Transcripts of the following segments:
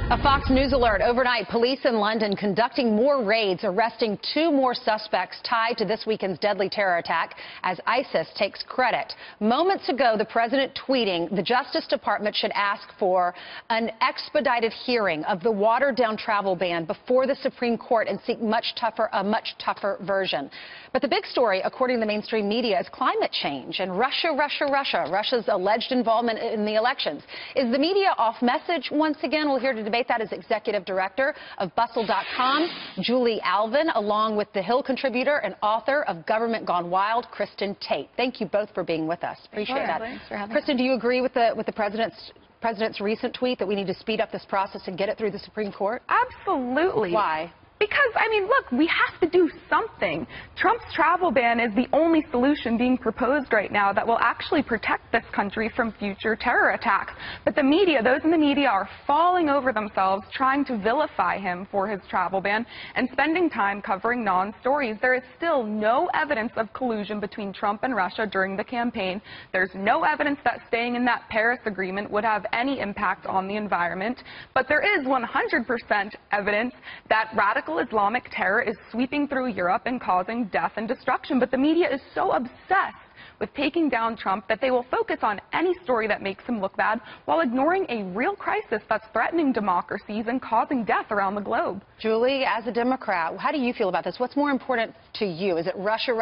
A Fox News alert. Overnight, police in London conducting more raids, arresting 2 more suspects tied to this weekend's deadly terror attack as ISIS takes credit. Moments ago, the president tweeting the Justice Department should ask for an expedited hearing of the watered-down travel ban before the Supreme Court and seek a much tougher version. But the big story, according to the mainstream media, is climate change and Russia's alleged involvement in the elections. Is the media off message once again? We'll hear to debate that is executive director of Bustle.com, Julie Alvin, along with The Hill contributor and author of Government Gone Wild, Kristen Tate. Thank you both for being with us. Appreciate that. Thanks for having Kristen, do you agree with the president's recent tweet that we need to speed up this process and get it through the Supreme Court? Absolutely. Why? Because, I mean, look, we have to do something. Trump's travel ban is the only solution being proposed right now that will actually protect this country from future terror attacks. But the media, those in the media, are falling over themselves trying to vilify him for his travel ban and spending time covering non-stories. There is still no evidence of collusion between Trump and Russia during the campaign. There's no evidence that staying in that Paris agreement would have any impact on the environment. But there is 100% evidence that radical Islamic terror is sweeping through Europe and causing death and destruction. But the media is so obsessed with taking down Trump that they will focus on any story that makes him look bad while ignoring a real crisis that's threatening democracies and causing death around the globe. Julie, as a Democrat, how do you feel about this? What's more important to you? Is it Russia,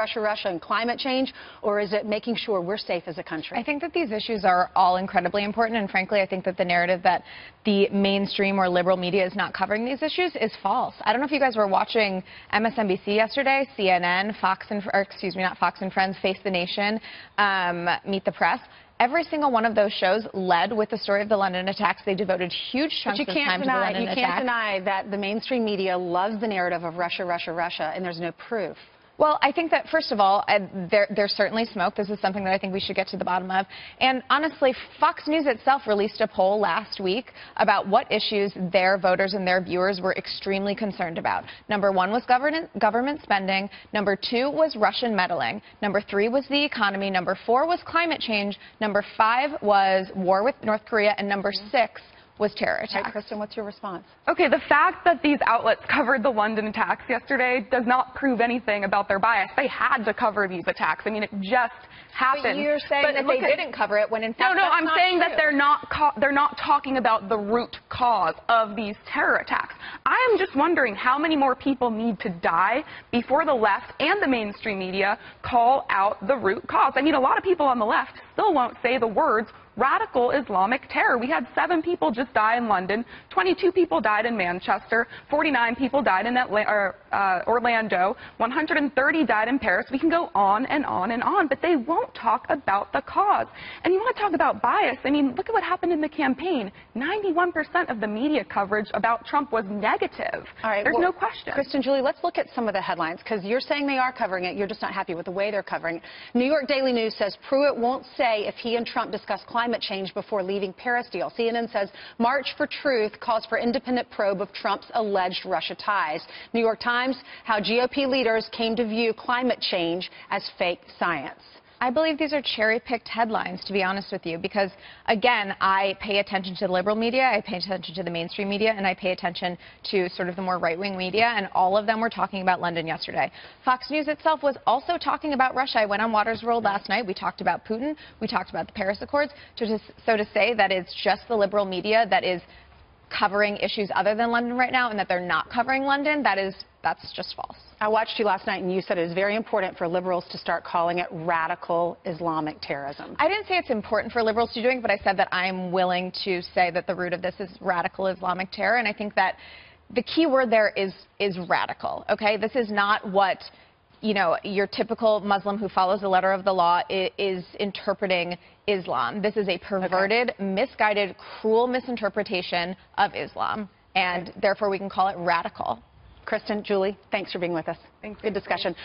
and climate change, or is it making sure we're safe as a country? I think that these issues are all incredibly important, and frankly, I think that the narrative that the mainstream or liberal media is not covering these issues is false. I don't know if you guys were watching MSNBC yesterday, CNN, not Fox and Friends, Face the Nation, Meet the Press. Every single one of those shows led with the story of the London attacks. They devoted huge chunks of time to the London attacks. You can't deny that the mainstream media loves the narrative of Russia, and there's no proof. Well, I think that, first of all, there's certainly smoke. This is something that I think we should get to the bottom of. And honestly, Fox News itself released a poll last week about what issues their voters and their viewers were extremely concerned about. Number 1 was government spending. Number 2 was Russian meddling. Number 3 was the economy. Number 4 was climate change. Number 5 was war with North Korea. And number 6 was terror attacks. All right, Kristen, what's your response? Okay, the fact that these outlets covered the London attacks yesterday does not prove anything about their bias. They had to cover these attacks. I mean, it just happened. But you're saying that they didn't cover it when in fact No, that's I'm not saying true. that they're not talking about the root cause of these terror attacks. I am just wondering how many more people need to die before the left and the mainstream media call out the root cause. I mean, a lot of people on the left still won't say the words radical Islamic terror. We had 7 people just die in London, 22 people died in Manchester, 49 people died in Orlando, 130 died in Paris. We can go on and on and on, but they won't talk about the cause. And you want to talk about bias? I mean, look at what happened in the campaign. 91% of the media coverage about Trump was negative. All right, There's no question. Kristen, Julie, let's look at some of the headlines, because you're saying they are covering it. You're just not happy with the way they're covering it. New York Daily News says Pruitt won't say if he and Trump discuss climate change before leaving Paris deal. CNN says March for Truth calls for independent probe of Trump's alleged Russia ties. New York Times, how GOP leaders came to view climate change as fake science. I believe these are cherry-picked headlines, to be honest with you, because, again, I pay attention to the liberal media, I pay attention to the mainstream media, and I pay attention to sort of the more right-wing media, and all of them were talking about London yesterday. Fox News itself was also talking about Russia. I went on Watters World last night. We talked about Putin. We talked about the Paris Accords. So to say that it's just the liberal media that is covering issues other than London right now and that they're not covering London, that's just false. I watched you last night, and you said it is very important for liberals to start calling it radical Islamic terrorism. I didn't say it's important for liberals to do it, but I said that I'm willing to say that the root of this is radical Islamic terror, and I think that the key word there is radical, okay? This is not what, you know, your typical Muslim who follows the letter of the law is interpreting Islam. This is a perverted, misguided, cruel misinterpretation of Islam, and therefore we can call it radical. Kristen, Julie, thanks for being with us. Thanks. Good discussion.